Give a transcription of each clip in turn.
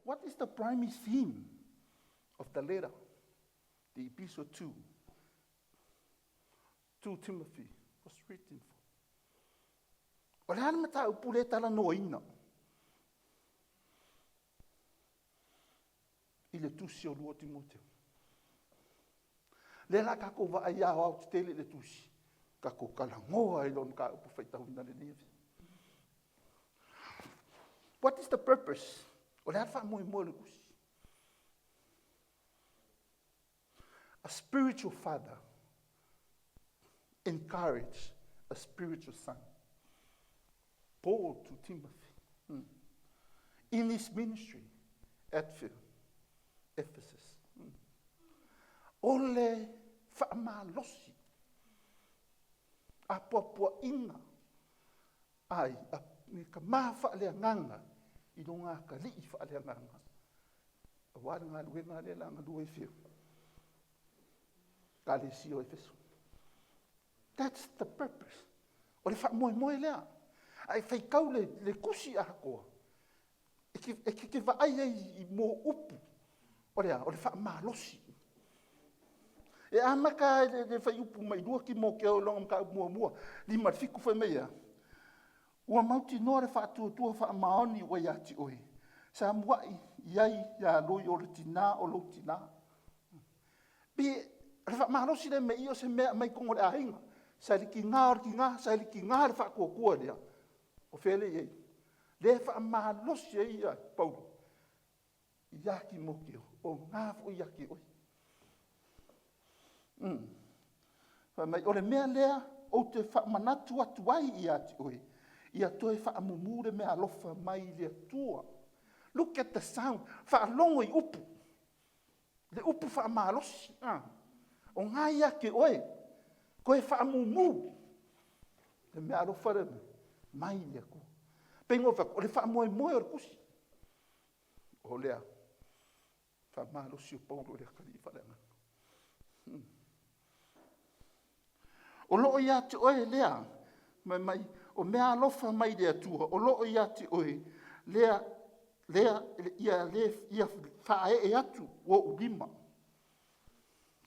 What is the primary theme of the letter, the epistle 2 Timothy was written for? O le hana mata upule tala noina. I le tusi o lua Timoteo. Le la kako wa ai au au tele le tusi. Kako kalangoa I lon ka upu whaitahuna le nevi. What is the purpose? O le hana mo le kusi. A spiritual father encourage a spiritual son. Paul to Timothy in his ministry at Ephesus. Ole whaamalosi a popua inga ai a ka maa whaaleanganga I runga ka lii whaaleanganga. A wāringa luenga le langa lue whiu. Ka le sio Ephesus. That's the purpose. O le whaamoe lea. Ai whaikau le kusi a koa. E ke waai I mō upu. O le whaamalosi. E amaka le whai upu mai lua ki mō ke o longa mka mua. Li marfiku whai mea. Ua mauti noa le Faatuatua whaamaoni ua iati oe. Sa muai iai ia loi o le tina o lo tina. Bi le whaamalosi le mei o se mea mai kongo le ahinga. Sa li ki ngā, sa li ki ngā le whaakua lea. O whele iei. Le whaamalosi ei ai, Paulo. Iaki mo keo. O ngā fo iaki oi. O le mea lea, o te whaamanatu atu ai iati oi. Ia toe whaamumure mea alofa mai le Atua. Look at the sound. Whaalongo I upu. Le upu whaamalosi. O ngā iaki oi. Koe whaamumu. Le mea alofa re mai le aku. Pengo o le whaamoe o le kusi. O lea. Whaamalosi o Paulo le kari whalenga. O loo iati oi lea. Mai o mea alofa mai le Atua. O loo iati oi lea ia whae e atu o ulima.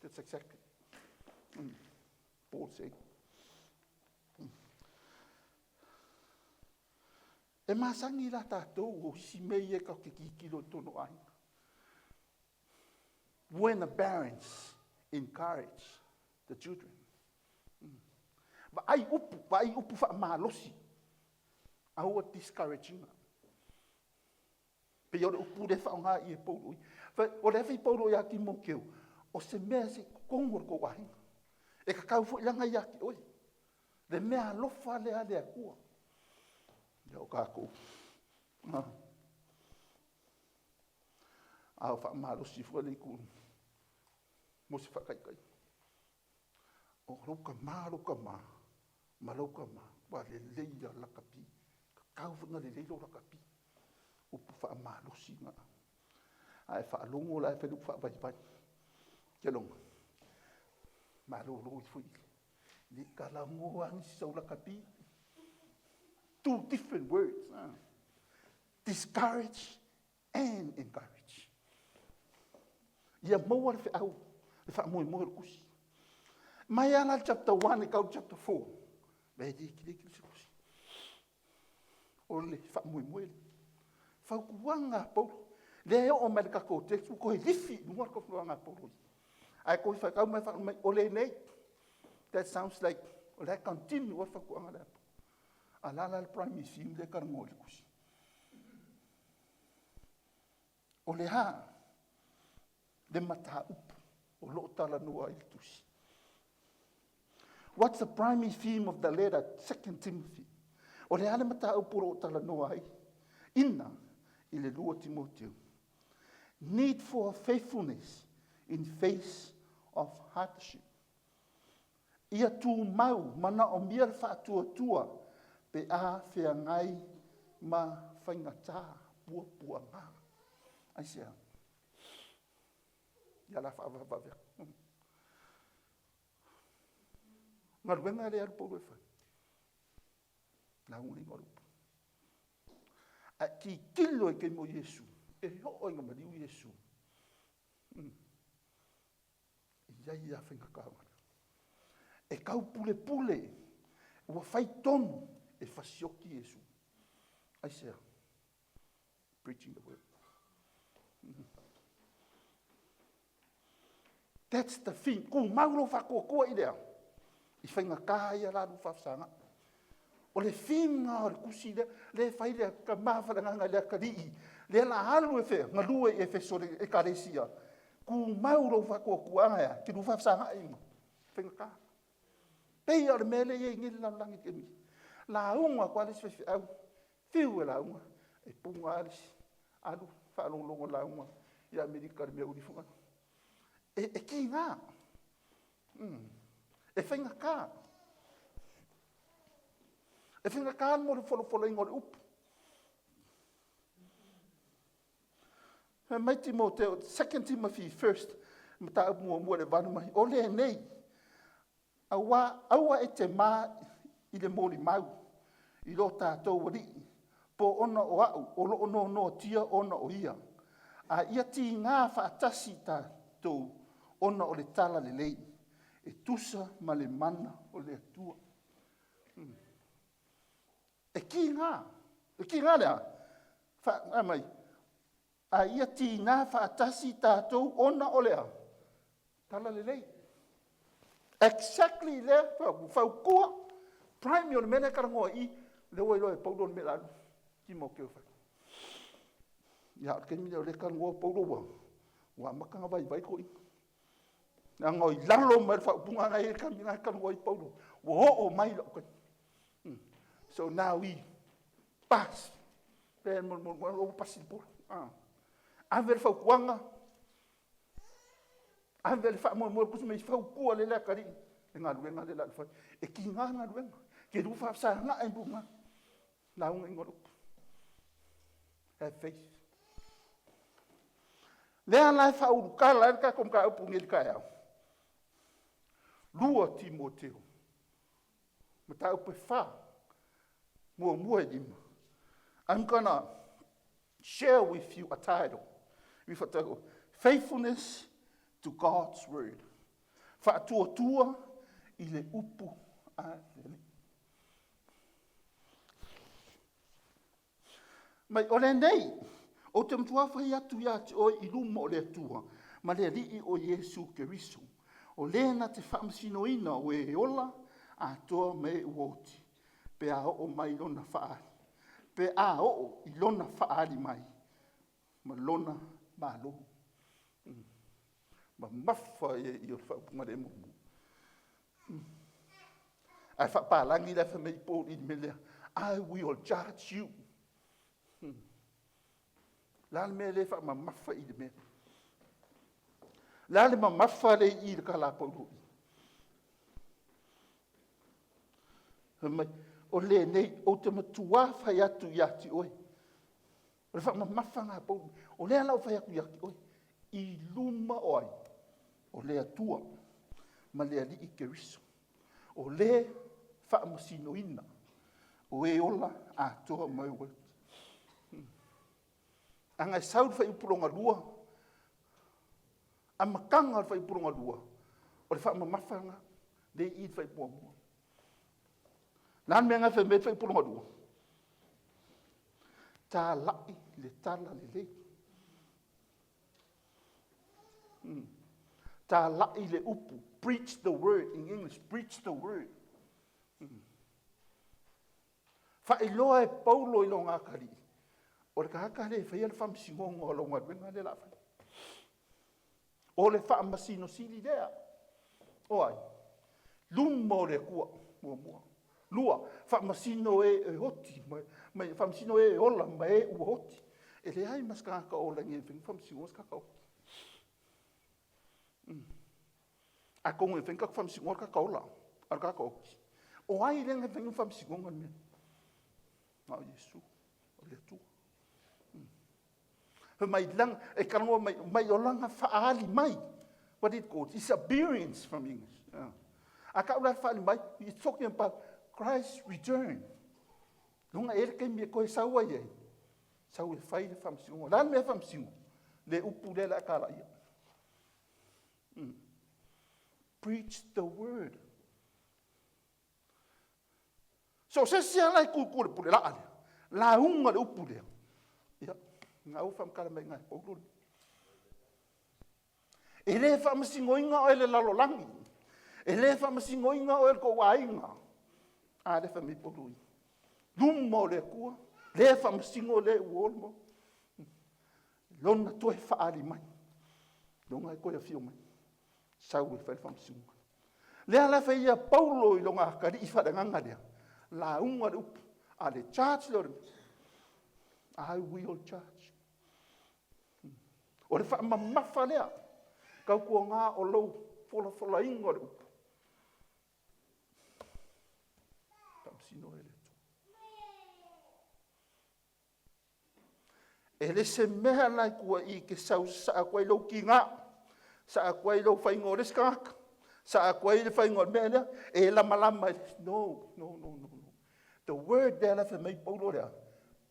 That's exactly. Paul said. E masangi la tātou o si mei e ka ke kikilo tono ai. When the parents encourage the children. Ba ai upu whaamalosi. Au a discouraging. Pe o le upu le whaonga I e Paulo. O le whi Paulo ia ki mo keu. O se mea se kongor ko wahinga. E ka kau fo ilanga ia ki oi. Le mea lofa lea lea kua. Ia o kako. Au whaamalosi fua le iku. Mo se whakaikai. O roka maa. Malauka ma. Wa le leia lakapi. Kau whanga le leilo lakapi. Upu whaamalosi nga. Ai whaalongo la e whelu whaavaipai. Kia longa. Malolo I fui. Ni kalangoa ni sau lakapi. Two different words. Discourage and encourage. Ia maua le whaau. Le whaamoe le kusi. Mai ala chapter 1 e kau chapter 4. Mai di ki se kusi. O le whaamoe le. Whaukuanga Paulo. Le o mai ka ko te ko lifi no ko fluanga Paulo. Ai ko whakau mai o le nei. That sounds like o le continue o whakuanga le. Alala le primary theme le karango le kusi. O le ha. Le mata upu. O lo tala noa I tusi. What's the primary theme of the letter, 2 Timothy? O le ale mata upu lo tala noa ai. Ina I le lua Timoteo. Need for faithfulness in face of hardship. Ia tu mau mana o mia le Faatuatua pe a whea ngai ma whaingata pua ngā. Ai sea. Ia la whaavavavea. Ngā ruenga le aru Paulo e whai. Nā nguri ngā rupu. A ki kilo e kei mo Yesu. e ho inga mariu Yesu. Iai a whenga kawa. E kau pule pule, ua whai tonu e whasioki Yesu. Ai sea, preaching the word. That's the thing. Ko mauro whakoa i rea. I whainga kāi a rāru whafsanga. O le whinga o le kusi lea, le whai lea ka mawharanga lea ka rii. Le la halu e whea, ngā lua e whesore e karesia. Ko mauro whakoa anga ki ru whafsanga i ma. Whainga kā. Pei o le mele e ngiri lau langi ke mi. La unga kwa le swewhi au. Whiu e la unga. E punga aris. Alu, whaalongonga la unga. I Amerika le mea urifunga. E ki ngā. E whainga kā. E whainga kā mo le wholofolo ingo le upu. Mai Timoteo, 2 Timothy 1, mata mua le vanu mai. O le nei. Aua e te mā i le mōri mau. I lo tātou wari. Po ona o au, o lo ono no tia ona o ia. A ia ti ngā whaatasi tātou. Ona o le tala le lei, e tusa ma le mana o le atua. E ki ngā lea, mai, a ia ti ngā whaatasi tātou ona o lea, tala le lei. Exactly lea, whau kua, prime o le mene karangoa i, le oi loe paulo le mea anu, ki mo keo whai. Ia, ke mine o le karangoa paulo wa makanga vai ko i. Nga ngoi lalo mai whaupunga ngai e kamina kanua i paulo. Wa o mai lo koe. So now we pass. Pēn mo pasi pula. Anvele whaukuanga. Anvele whaukuanga kusi mei whaukua le lea kari. E ngā ruenga le lea whai. E ki ngā ruenga. Ke ruwha sa ngā e bunga. Nā unga ingorup. Have faith. Lea lai whauru lai ka kom ka upu ngiri ka eau. Lua Timoteo. Mata upe wha. Mua lima. I'm gonna share with you a title. Faithfulness to God's Word. Faatuatua I le upu a lele. Mai ole nei. O te mtua whai atu ia te oi I luma o le atua. Ma le rii o Yesu Keriso. O lena te whaamsinoina o e ola a toa me uoti. Pe a o mai lona whaari. Pe a o I lona whaari mai. Ma lona malo. Ma mawha I o whaupunga re mumu. Ai whapalangi le wha mei pōri I melea. I will judge you. Lale mea le wha ma mawha I le mea. Lale ma mawha le I le kala pauru. O le nei, o te matua whai atu iati oi. O le wha ma mawha ngā pauru. O le alau whai atu iati oi. I luma oi. O le atua. Ma le ali I Keriso. O le wha masino ina. O e ola a toa mai wai. Angai saud whai upuronga lua. A makanga whai upuronga lua. O le wha mamawhanga. Le I whai mua mua. Nān mea ngai whai whai upuronga lua. Tā lai le tala le lei. Tā lai le upu. Preach the word in English. Preach the word. Whai loa e paulo I lo ngā kari. O le kahaka le whai ale whamsingonga o longa wenga le la whai. O le wha masino sili lea. O ai. Luma o le kua. Mua mua. Lua. Wha masino e hoti. Mai wha masino e ola. Mai e ua hoti. E le ai mas kahaka o langi e whengi whamsingonga kaka o. A kongo e whengi kaka whamsingonga kaka o la. Ar kaka o. O ai lenga whengi whamsingonga mea. Ngā Yesu. O le tua. Mai lang e karangoa mai o langa whaali mai. What it called? It's appearance from English. Yeah. A ka ura whaali mai, it's talking about Christ's return. Lunga ere ke mea koe saua iei. Sau e whai le whamsingo. Lan mea whamsingo. Le upu le la kala ia. Preach the word. So se sia lai kukure pule la ale. La unga le upu le. Ia. Ngā u whamkara mai ngai pauluri. E le whamsingo inga o ele lalolangi. E le whamsingo inga o ele ko wainga. A le whami pauluri. Lumo le kua. Le whamsingo le uolmo. Lona toe whaari mai. Longa e koia fio mai. Sau e whai whamsingo. Lea la whai ia paulo I longa kari I whaanganga lea. La unga le upu. A le charge lor. I will charge. O le wha mamafa lea. Kau kua ngā o lau fola ingo le upu. Tamsino ele. E le se mea lai kua I ke sau sa a kwai lau ki ngā. Sa a kwai lau whaingo le skaka. Sa a kwai le whaingo le mea lea. E la malama. No. The word there la wha mei paulo lea.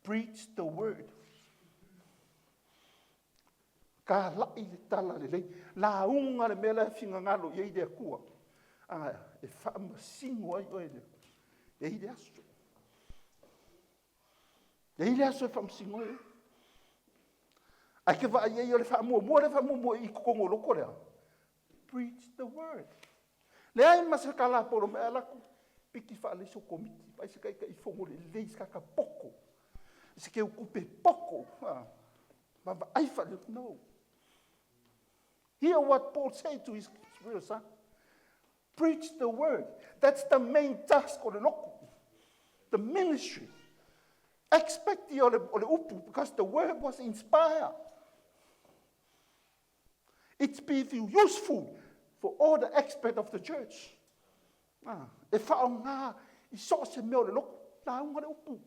Preach the word. Ka lai le tala le lei. La unga le mea la whinga ngalo iei lea kua. Anga e whaama singo ai oe lea. Iei lea aso. Iei lea aso e whaama singo ai. Ai ke wha iei o le whaamua. Le whaamua I kukongo loko lea. Preach the word. Le ai masa ka la polo mea lako. Piki wha le so komiti. Pai se kai I fongo le leis kaka poko. Se ke ukupe poko. Mama ai wha le no. Hear what Paul said to his real son. Preach the word. That's the main task of the loko. The ministry. Expect the upu because the word was inspired. It's been useful for all the aspects of the church. E whao ngā I so se meo le loko. La unga le upu.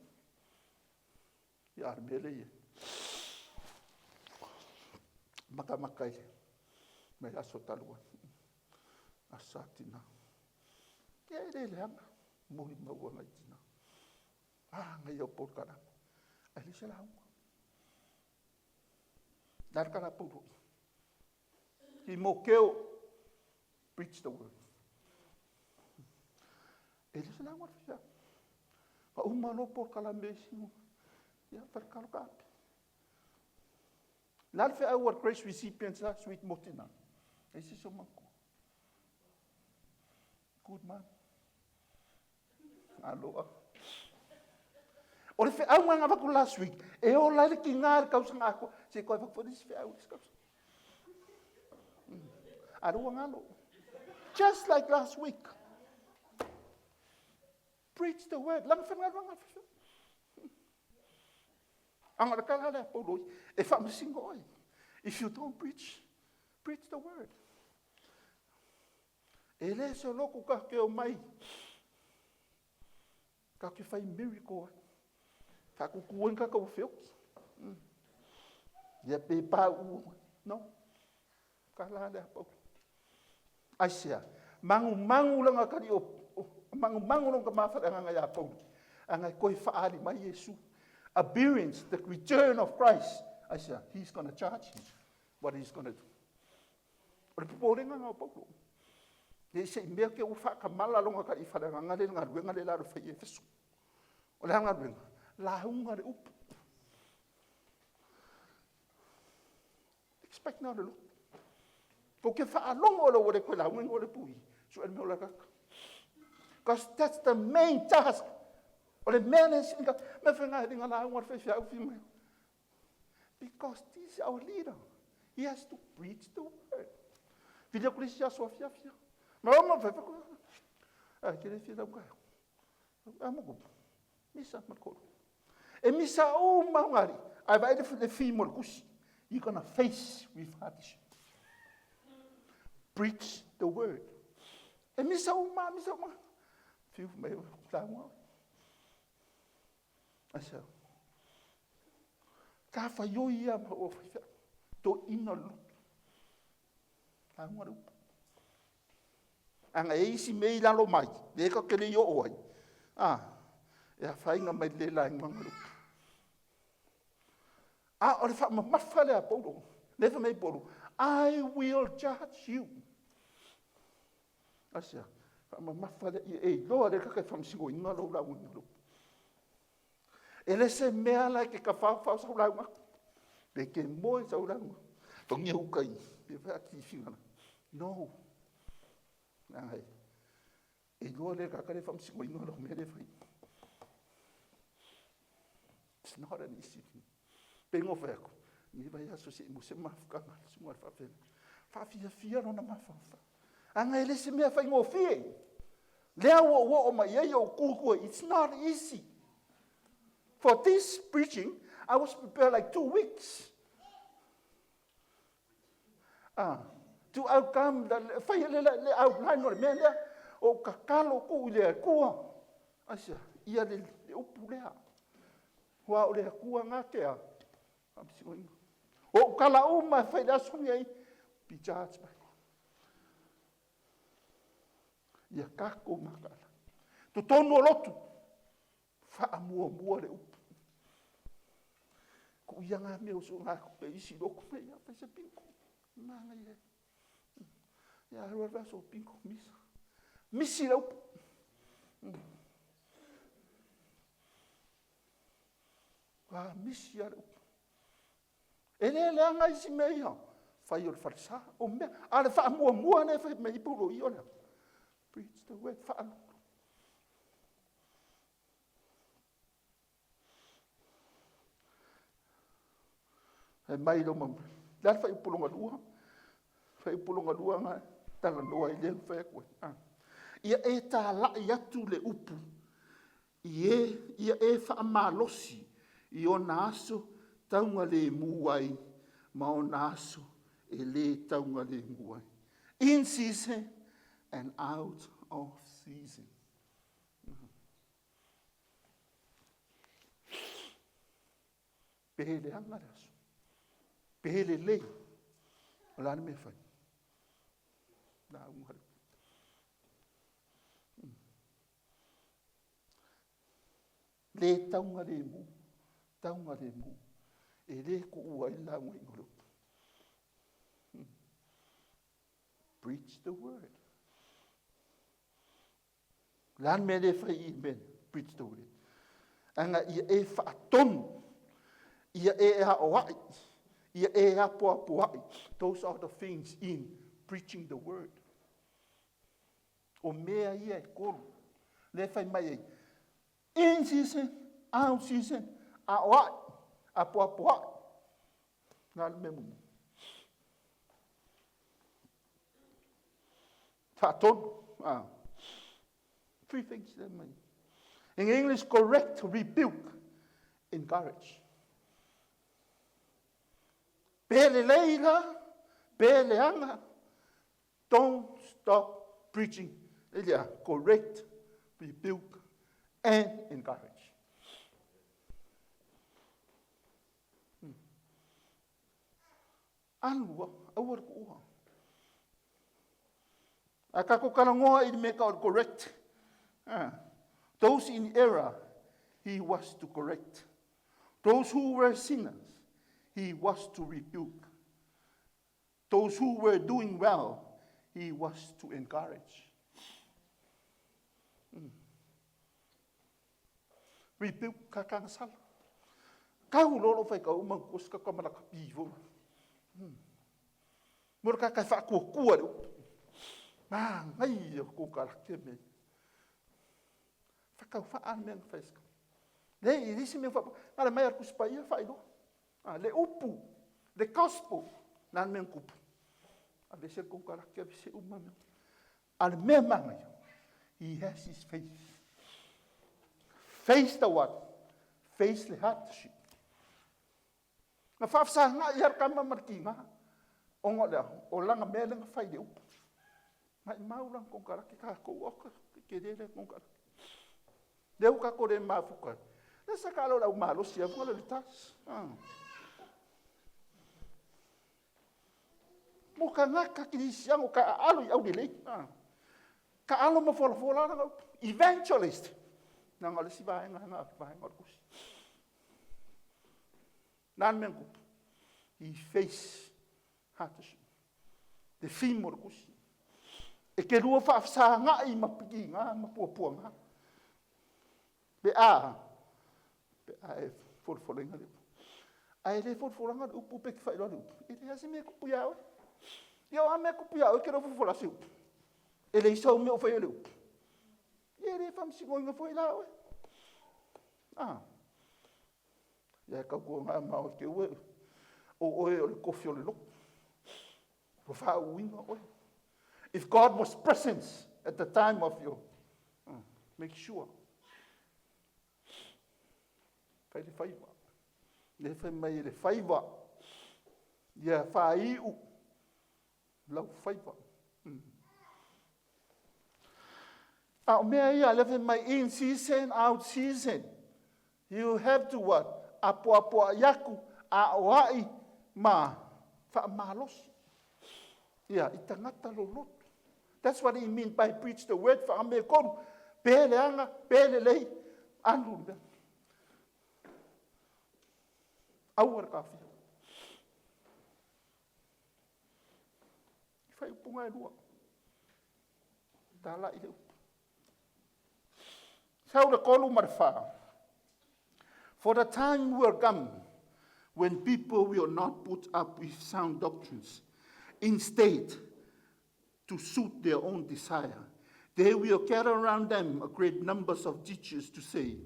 Ia le mele ia. Maka I. Mai aso talua. Asa tina. Ia le leanga. Mohi maua ngai tina. Ngai au porkara. Ai le se la unga. Narkara puru. Ki mo keo. Preach the word. E le se la unga fia. Ka umano porkala mesingo. Ia wharkalo kapi. Nalfe our grace recipients la sweet motina. E se so mako. Good man. Aloha. O le whea ngā waku last week. E o lai ki ngāre kausa ngāko. Se koe waku whanis whea au kausa. Aroa ngalo. Just like last week. Preach the word. Lang whenga wanga whea. Angara kala le pauloi. E whamasingo oi. If you don't preach the word. E le se loko ka ke o mai. Ka ke whai miracle oi. Ka kukuan ka kau whio. Ia pe pā ua. No. Ka la le pau. Aisia. Mangu langa kari o. Mangu langa mawhara ngā ia pau. Angai koe whaari mai Yesu. Appearance, the return of Christ. I said, he's going to charge him what he's going to do. O le puporenga ngā paulo. Le se mea ke u whakamala longa ka I wharanga le ngā ruenga le laro whai e fesu. O le hanga ruenga. La hunga le upu. Expect now le lo. Ko ke whaalonga o le ore koe la hunga o le pui. So e mea o la kaka. Because that's the main task. O le mea ne singa, me whenga ringa la hunga whai whiau whimai. Because this is our leader. He has to preach the word. While Christia soa whiawhia. Ma oma whewhako. Kere whia kai. Amogo. Misa makoro. E misa o maungari. Ai vai le whimo le kusi. You're going to face with hardship. Preach the word. E misa o ma. Fiu mai o tāua. Asa. Ka whaioi ia ma o whaiwha. Tō ina lutu. Tā ngā rupu. Anga e isi mei lalo mai. Leka kere i o oai. E a whainga mai le lai ngā rupu. O le whaamamafa lea Paulo. Nefa mei Paulo. I will judge you. Asia. Whaamamafa lea. Loa le kakai whamsingo inga lau lau inga lau. Ele se mea lai ke ka whawhau sau lau ngā. Pe ke moe sau lau ngā. Tongia ukai. Pe whea ki whingana. No. Nā hei. Loa le kakai whamsingo inga lau mea le whai. It's not an easy thing. Pengo wheko. Ni vai aso se mo se mafukanga. Sumar whawhena. Whawhia no na mawhawha. Anga ele se mea whai ngō whie. Lea o mai ei o kukua. It's not easy. For this preaching, I was prepared like 2 weeks. To outcome the whai le outline o le mea lea. O kakalo ku lea kua. Asia, ia le upu lea. Wa o le kua ngā kea. O kala uma whai da sungi ai. Be judged by God. Ia kako makala. Tu tonu o lotu. Wha mua le upu. Ko ia ngā mea usu ngā kupe isi loko mea. Ia whai se pinko. Nanga ia. Ia harua raso pinko misa. Misi le upu. Misi ale upu. Ele le anga isi mea iha. Whai o le wharisa. O mea. Ale wha mua ne whai mei puro i ona. Preach the word. Wha anu. E mai lo mam. Dar whai upulunga lua. Whai upulunga lua ngā. Tanga noa i leo whai koe. Ia e tā lai atu le upu. Ia e wha malosi. I o naso taunga le muai. Ma o naso e le taunga le muai. In season and out of season. Pehele anga raso. Pehele lei. O lana me whai. Nā ungaru. Le taunga le mu. Taunga le mu. E le ko ua i launga i ngoro. Preach the word. Lan me le whai I men. Preach the word. Anga ia e whaatonu. Ia e a oai. Ia e a poapoai. Those are the things in preaching the word. O mea ia e koro. Le whai mai ei. In season, out season, a oai. A poapoai. Nā me munu. Whaatonu. 3 things there mai. In English, correct, rebuke, encourage. Pele leila, pele anga. Don't stop preaching. Correct, rebuke, and encourage. Anua, awar ko uha. Akako karangoa I make out correct. Those in error, he was to correct. Those who were sinners, he was to rebuke. Those who were doing well, he was to encourage. Rebuke kakang-sala. Kau lolo whai kau mangkos ka kamalaka pivo. Mura kakai whakua reu. Ngai ko karake me. Whakau whaan mea whaiska. Le I risi mea whapa. Ala mai arku spaia whaino. Le upu. Le gospel. Nan mea kupu. Ale se ko karake se umame. Ale mea manga yo. He has his faith. Face the what? Face the hardship. Na whafsa nga I harkama marki nga. Ongo lea. O langa mea lenga whai le upu. Mai maulang kong karaki ka ko oka. Kedele kong karaki. Leu ka kore mafuka. Nesa ka alo malo siya. Kung le tas. Muka nga kakinisiyang o ka alo I au dilay. Ka alo mafola-fola na evangelist. Nang alis si bahay nga bahay nga kus. Nān men kupu. I face hatasu. Te whimo kusi. E ke rua whaafsa ngā I mapiki ngā mapua ngā. Pe a e whorwhorenga le. A e le whorwhorenga le upu pe ki whaeroa le upu. E le hase mea kupu iau e. Iau a mea kupu iau e ke rau whorwhorase upu. E le isau mea o whaeroa le upu. E le whamsingoinga whaeroa e. Ia kau kua ngā mao ke ue. O oe o le kofi o le loko. Ko whauinga oe. If God was present at the time of your, make sure. Whai le whaiwa. Le whai mai le whaiwa. Ia whaiu. Lau whaiwa. O mea ia le whai mai in season, out season. You have to what? Apoa yaku. A oai ma. Wha malosi. Ia, I tangata lo loto. That's what he means by preach the word. Wha me koru. Pele anga, pele lei. Andu le. Auar kafi. I whai upunga e lua. Tala I le upu. Sau le kolu marwha. For the time will come when people will not put up with sound doctrines. Instead, to suit their own desire, they will gather around them a great numbers of teachers to say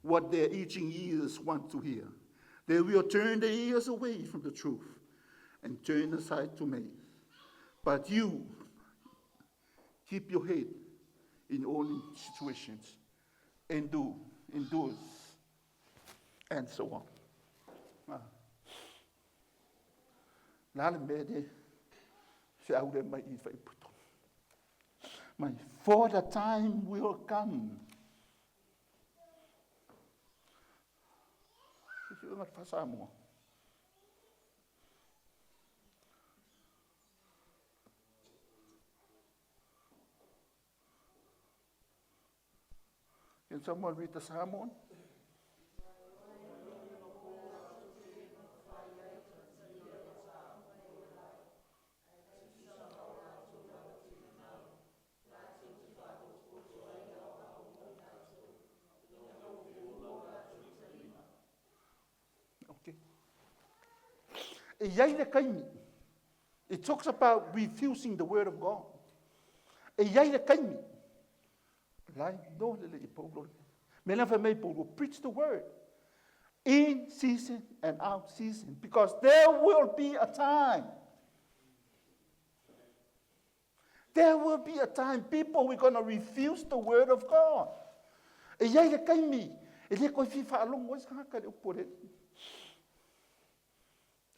what their itching ears want to hear. They will turn their ears away from the truth and turn aside to me. But you, keep your head in all situations, endures, and so on. Nāle mede, se aure mai I whai puto. Mai, for the time will come. Se ungat whasa mua. Can someone read the sermon? It talks about refusing the word of God. Preach the word in season and out season, because there will be a time. There will be a time people are going to refuse the word of God.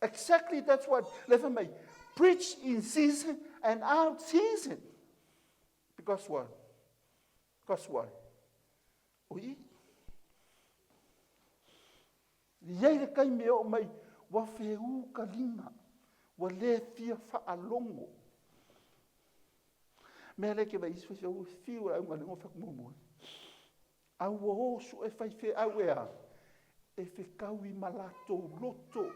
Exactly, that's what let me preach in season and out season. Because what? Because what? Oi. Ia kai me o mai wa feu kalinga wa le fia fa alongo. Me le ke vai so fiu a un ngo fa mo. A wo so e fai fe a wea. E fe kaui malato loto.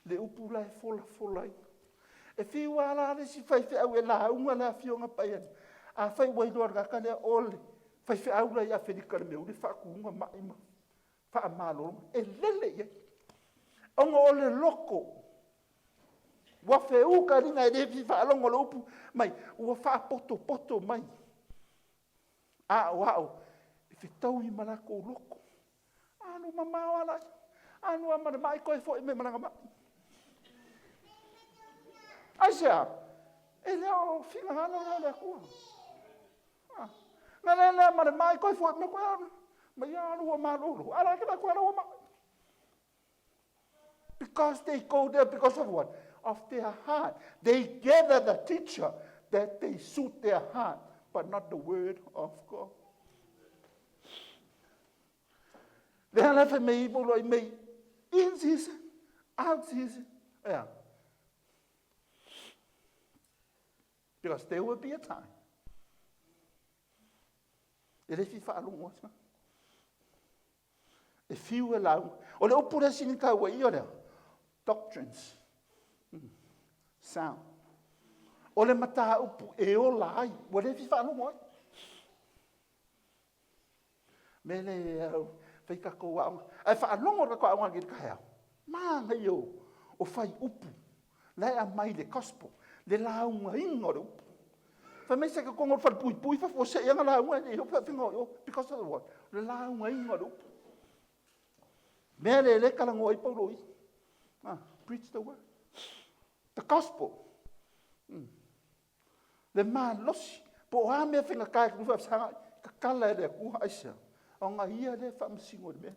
Le upula e fola. E fiu ala le si fai fe a we la unga la fionga pai. A fai wai lor ka ka le ole. Fai fe a ula ia fe di ka me uli fa ku unga mai ma. Fa malo e lele ye. Onga ole loko. Wa fe u ka ringa e fi fa longo lo upu mai. Ua fa poto mai. A wao. E fe tau I malako loko. Anu mama wala. Anu amana mai ko e fo me mananga mai. Asia, ele o finga hana na ku. Na na ma mai ko fo me ko ma ya no ma lo. Ala ke ko no ma. Because they go there because of what? Of their heart. They gather the teacher that they suit their heart, but not the word of God. They have me able me in season, out season. Yeah. Because there will be a time. If you allow, or the opera sinica way, doctrines. Sound. O le mata upu e o lai, o le fifa no moi. Me le fai ka ko wa. Ai fa longo ka ko wa ki ka ha. Ma ngai yo o fai upu. Lai a mai le gospel. Le la unga ingo do. Fa me se ka ko ngor fa pui fa fo se nga la unga e fa fingo yo because of the what. Le la unga ingo do. Me le kala ngoi Paulo. Preach the word. The gospel. Le malos po ha me finga kai ku fa sanga ka kala le ku aisa o nga ia le fa msingo le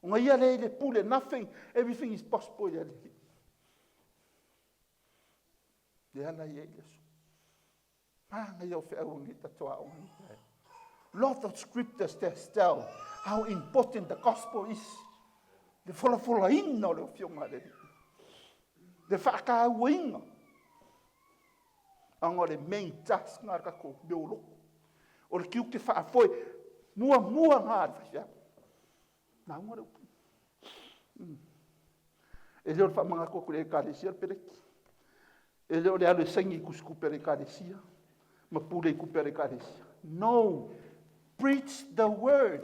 o nga ia le pule nothing everything is possible ya le ala ye yesu nga yo fe o ngi tatoa o ngi lot of scriptures tell how important the gospel is the fola inno le fionga le fa ka winga ang ole main task ngar ka ko beolo o le kiu te fa foi mua ngar fa ya na ngore e le fa manga ko le kalesia pele e le alo sangi ku sku pele kalesia ma pule ku pele kalesia no preach the word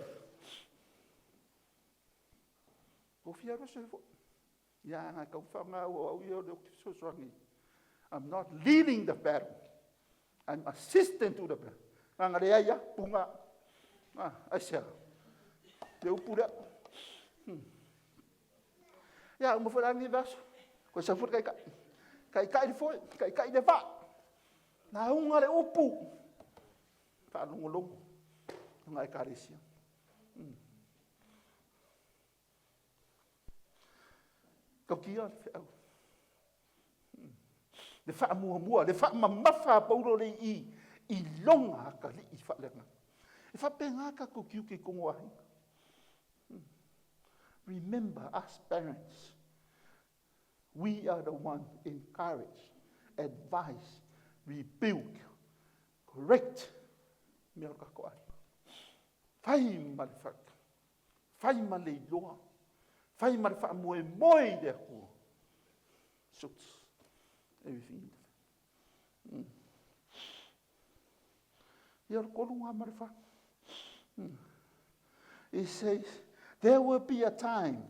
o fia ro se fo ya nga ka fa nga o yo le so swangi. I'm not leading the battle. I'm assistant to the battle. Nga le ya punga. Asia. Te upura. Ya mo fora ni verso. Ko sa fut kai foi, kai de va. Na unga le upu. Fa lungolong. Nga ekaresia. Ko kia le fa mua le fa mamafa Paulo le I longa ka li I fa lenga e fa penga ka ko kiu ke kongo ai remember us parents we are the one encourage advise rebuke correct me ka ko ai fai mal fa fai mal le loa fai mal fa moi de ko suits everything. He says, there will be a time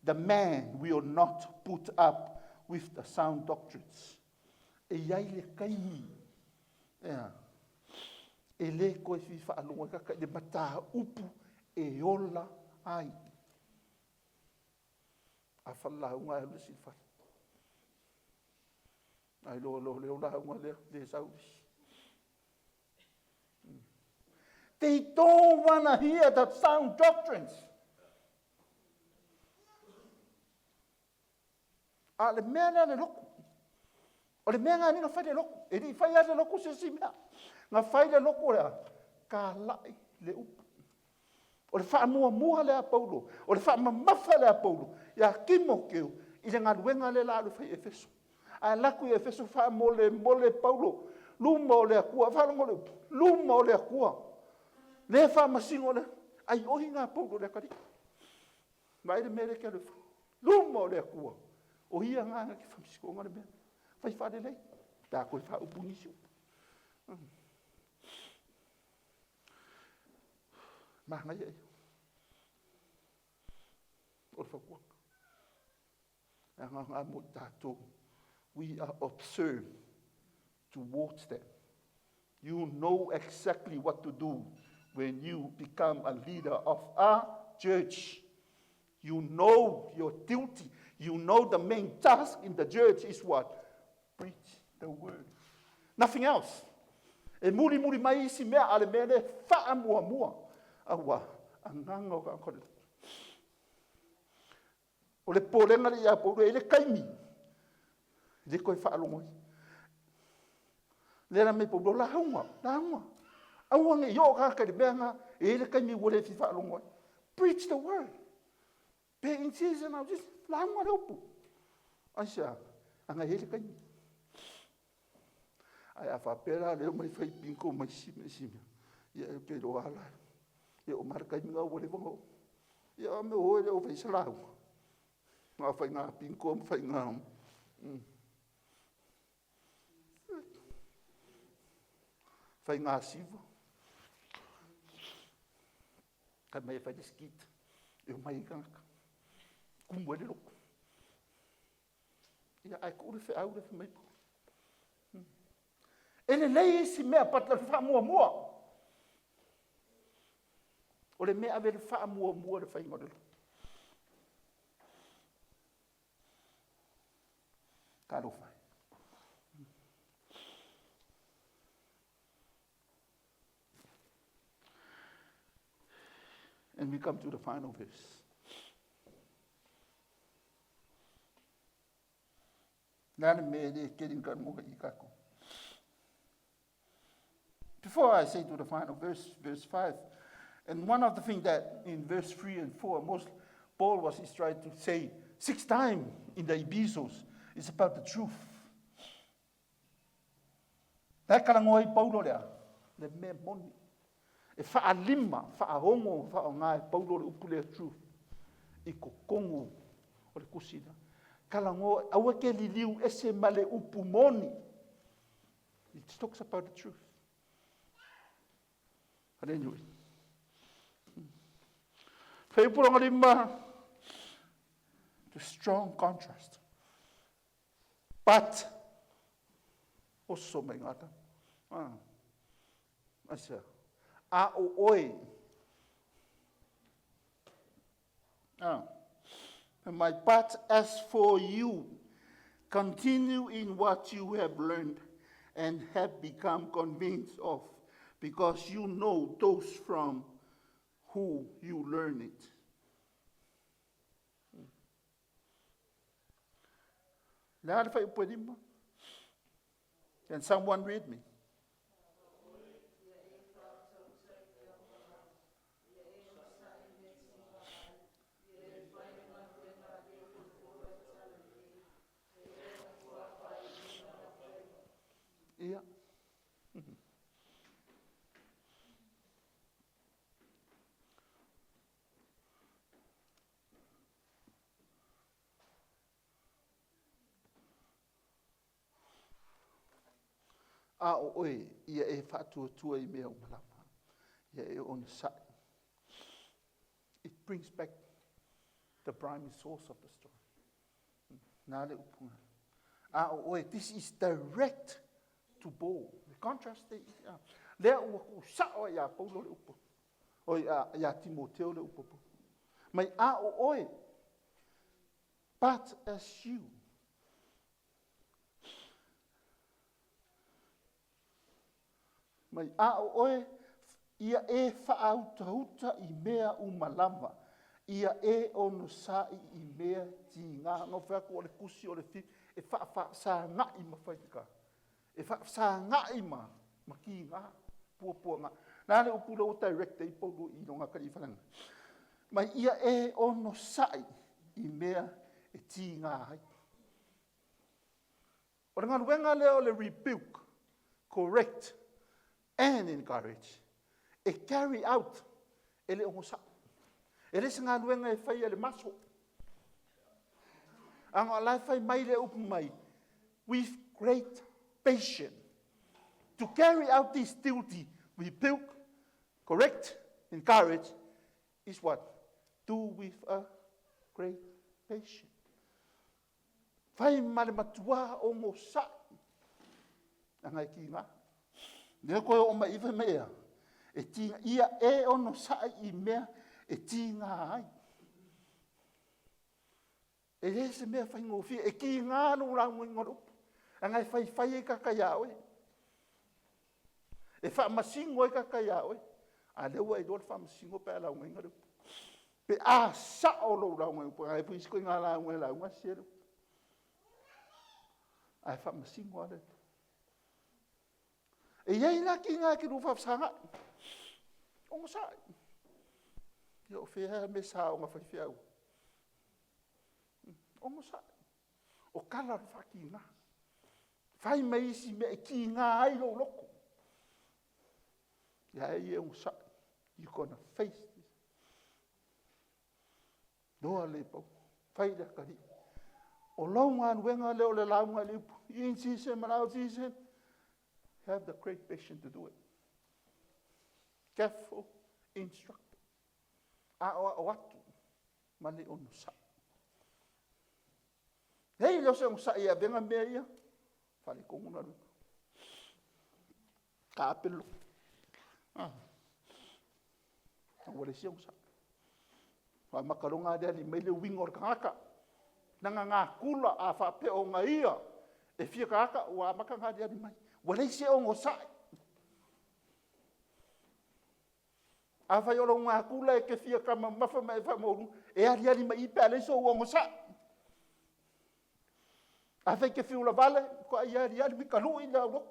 the man will not put up with the sound doctrines. E iai le kaimi. E le koe fifa alunga kaka le mata upu e ola ai. A whala unga e lusi whala. Ai lo la unga le saus. They don't want to hear the sound doctrines. A le mea le loko. O le mea ngā nina whai le loko. E ni whai le loko se si mea. Ngā whai le loko rea. Ka lai le upu. O le wha mua le a Paulo. O le wha mamafa le a Paulo. Ia kimo keu. I le ngā luenga le la alu whai e feso. A laku e feso wha mole Paulo. Luma o le akua. Whalongo le upu. Luma o le akua. Le wha masingo le. Ai ohi ngā Paulo le kari. Mai le mere ke le wha. Luma o le akua. O hia ngā ki whamsiko ngā le mea. Whai whare lei. Tā koe wha upu nisi upu. Maha ngai ei. O le whakua. E ngā mo tātou. We are observed towards them. You know exactly what to do when you become a leader of a church. You know your duty. You know the main task in the church is what? Preach the word. Nothing else. E muri mai isi mea ale mele wha mua. Awa, anganga o ka kore. O le pōrenga le ia pōre, e le kaimi. Le koe wha alongoi. Le ra me pōre, la haunga. Aua nge yo ka le mea ngā, e le kaimi wole fi wha alongoi. Preach the word. Pe in season au, just la haunga le upu. Aisha, anga e le kaimi. Ai a whapera, leo mai whai pinko mai sime. Ia e ke roa alai. Ia o maraka i minga wale wango. Ia me hoe leo whai salau. Ngā whai ngā pinko, whai ngā... Whai ngā siwa. Ka mai whai te skit. E mai i kanga. Kumua le roko. Ia ai kore whi au le whi mai po. Ele lei isi mea patla wha mua mua. O le mea vele wha mua mua le whai ngorelo. Ka ro whai. And we come to the final verse. Nana me le getting got more i kako. Before I say to the final verse, verse 5, and one of the things that in verse 3 and 4, Paul was trying to say 6 times in the epistles, is about the truth. That kalangoi Paulo lea, le me moni. E whaalima, whaahongo, whaongai, Paulo le upule truth. I ko kongo o le kusina. Kalango, awa ke li liu ese male upu moni. It talks about the truth. But anyway. Whaipuranga lima, the strong contrast. But, also mai ngata. Asa. A o oi. My part, as for you, continue in what you have learned and have become convinced of, because you know those from who you learn it. Can someone read me? Yeah. A o oe, ia e Faatuatua I mea o malama. Ia e on sai. It brings back the primary source of the story. Nā le upunga. A o oe, this is direct to Paul. The contrast there. Lea ua ku sao ia Paulo le upu. O ia Timoteo le upu. Mai a o oe, but as you. Mai a o oe, ia e whaauta I mea umalama. Ia e ono sai I mea ti ngā. Ngā whako o le kusi o le fi. E wha sa ngai ma whaitika. E wha sa ngai ma ki ngā. Pua ngā. Nā le upura o director I Paulo I no ngā kari whananga. Mai ia e ono sai I mea e ti ngā hai. O le ngā ruenga leo le rebuke, correct, and encourage. E carry out e le ongo sa. E le ngā ruenga e whai le maso. Anga lai whai mai le upu mai. With great patience. To carry out this duty, rebuke, correct, encourage, is what? Do with a great patience. Whai male matua ongo sa. Anga ki ngā. Nea koe o mai iwa mea. E tinga, ia e ono sa I mea e tinga ai. E lese mea whai ngofi, e ki ngā no rango ingorupu. Angai whai e kakaya oe. E wha masingo e kakaya oe. A lewa I dole wha masingo pe ala unga ingorupu. Pe a sa o lo rango ingorupu. Angai puisko I ngā rango e la unga siero. A wha masingo ale. E iei la ki ngā ki rufa whasanga. Ongo sa. Yo whea me sa o ngā whai whiau. Ongo sa. O kala rufa ki ngā. Whai mai isi me ki ngā ai lo loko. Ia e ongo sa. You're gonna face this. Noa le pau. Whaida kari. O launga nuenga leo le launga le upu. In season, manao season. Have the great passion to do it. Careful, instructed. O atu. Mali onu sa. Hei leo se sa ia venga mea ia. Whale konguna runga. Ka apelo. Wale siang sa. Wa makaronga dia li mele wingor kaka. Nanga ngā kula a whapeo ngā ia. E fia kaka wa makanga dia li mai. Wale siang o sa. A whai oro ngā kula e ke fia kama mawha mai whamoru. E ari ari mai ipe ale so uongo sa. A whai ke whiula vale. Ko ai ari ari mi kalu i la urok.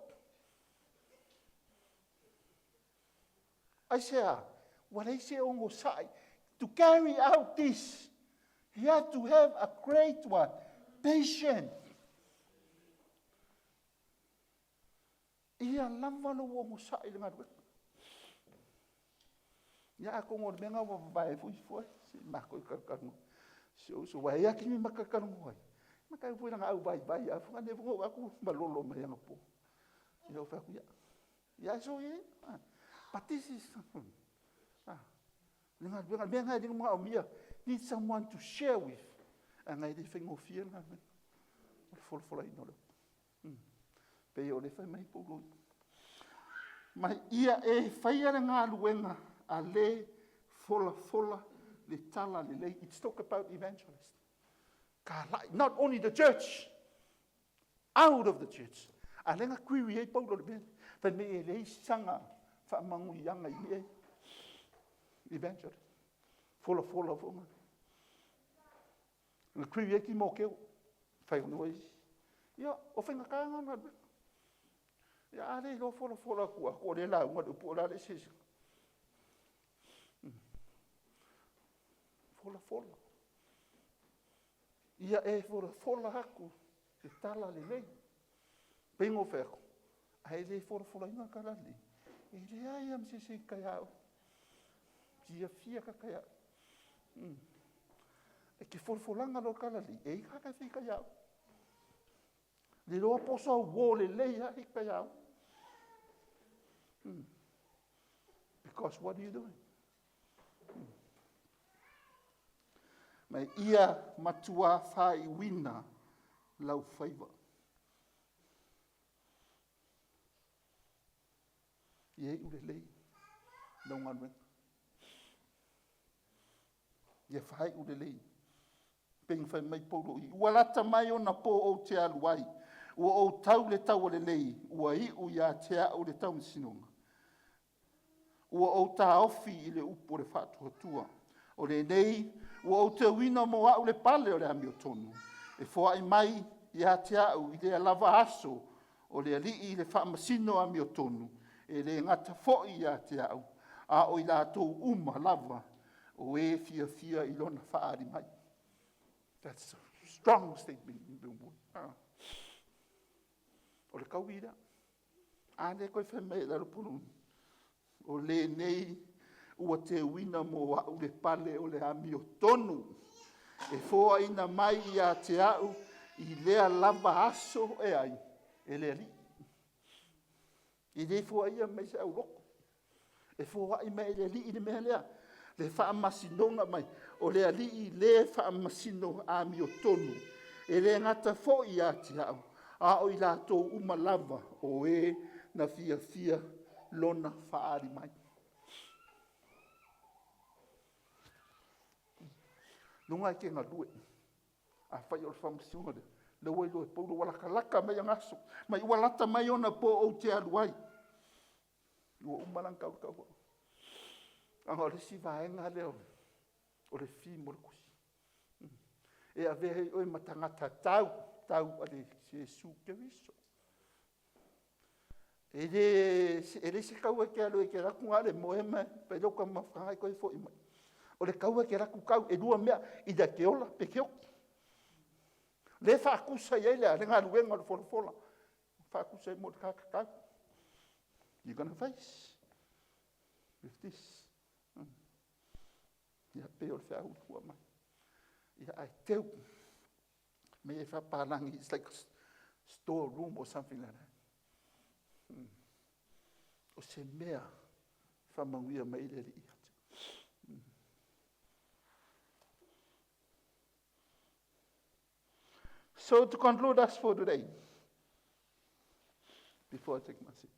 I say, what I say on your side, to carry out this, you have to have a great one, patient. Ia lava no o side nga dwe. Ia ko ngor menga wa vai foi, si mako karkanu. So wa ia ki mi makakanu ngoi. Maka foi nga au vai, afu ne ngo aku malolo mai nga po. Ia fa ku ia. Ia so ye. But this is need someone to share with. And I think of fear. For Pay o le whai mai pōroi. Mai ia e whaiara ngā luenga a le fola le tala le lei. It's talk about evangelists. Not only the church, out of the church. A lenga kuiwi e pōroi le ben. Whai me e lei sanga. Whamangu i anga i mea. Evangelist. Fola fonga. Le kriwi eki mō keo. Whai ono isi. Ia, o whenga kānga ngā. Ia, are lo fola kua. Ko le lau ngā upo la le sisi. Fola. Ia e fola haku. Te tala le lei. Pengo wheko. Ai le fola inga karali. E le ai am se kai au. Tia fia ka kai au. E ke forfolanga lo kalali. E i haka fi kai au. Le loa posa wo le leia i kai au. Because what are you doing? Mai ia matua whai wina lau whaiva. Ie ure lei, nau ngā ruenga. Ie whai ure lei, peng whai mai pōro i. Ua lata mai o na pō o te aluai, ua o tau le tau le lei, ua i u ia te au le tau sinonga. Ua o ta ofi i le upo le Faatuatua. O le nei, ua o te wina mo au le pale o le ami o tonu. E fōa i mai ia te au i le lava aso o le alii i le whaamasino ami o tonu. E le ngata fo'i a te au, a o i lātou lava, o e fia i lona whaari mai. That's a strong statement. O le kauira, a le koe whemei laro punu. O le nei, ua te wina mo au le pale o le ami o tonu. E fōa ina mai i a te au, i lea lava aso e ai, e le ali. I le fua ia mai se au loko. E fua i mai le li i le mea lea. Le wha masinonga mai. O le ali i le wha masino a mi o tonu. E le ngata fo i ati au. A o i lātou lava o e na fia lona whaari mai. Nunga i ke ngā lue. A whai o le whamasinonga le. Le wailo e pauru walaka mai angaso. Mai walata mai ona po o te aluai. Ua umarang kau. Anga o le si vaenga leo. O le fi mo le kusi. E a vehe oi matangata tau a le Jesu Keriso. E le se kau e ke alo e ke raku ngā le moema. Pe loka mawhangai koe fo i mai. O le kau e ke raku kau e rua mea i da keola pe keola. Le whaakusa i eile, le ngā ruenga le fola. Whaakusa i mo te kakakau. You're going to face with this. Ia peo le whaahurua mai. Ia ai teu. Me e whaparangi, it's like a storeroom or something like that. O se mea whamauia mai le li ia. So to conclude us for today, before I take my seat,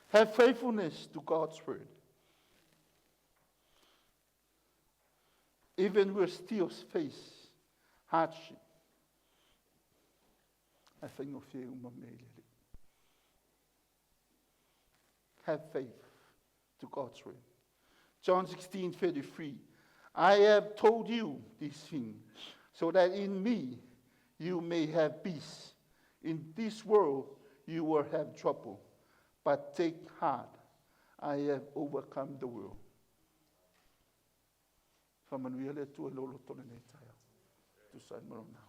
have faithfulness to God's word. Even we still face hardship. I think of you, have faith to God's word. John 16:33. I have told you these things, so that in me you may have peace. In this world you will have trouble, but take heart, I have overcome the world. Whamanuia le tua lolo tone nei taia. Tu sai marona.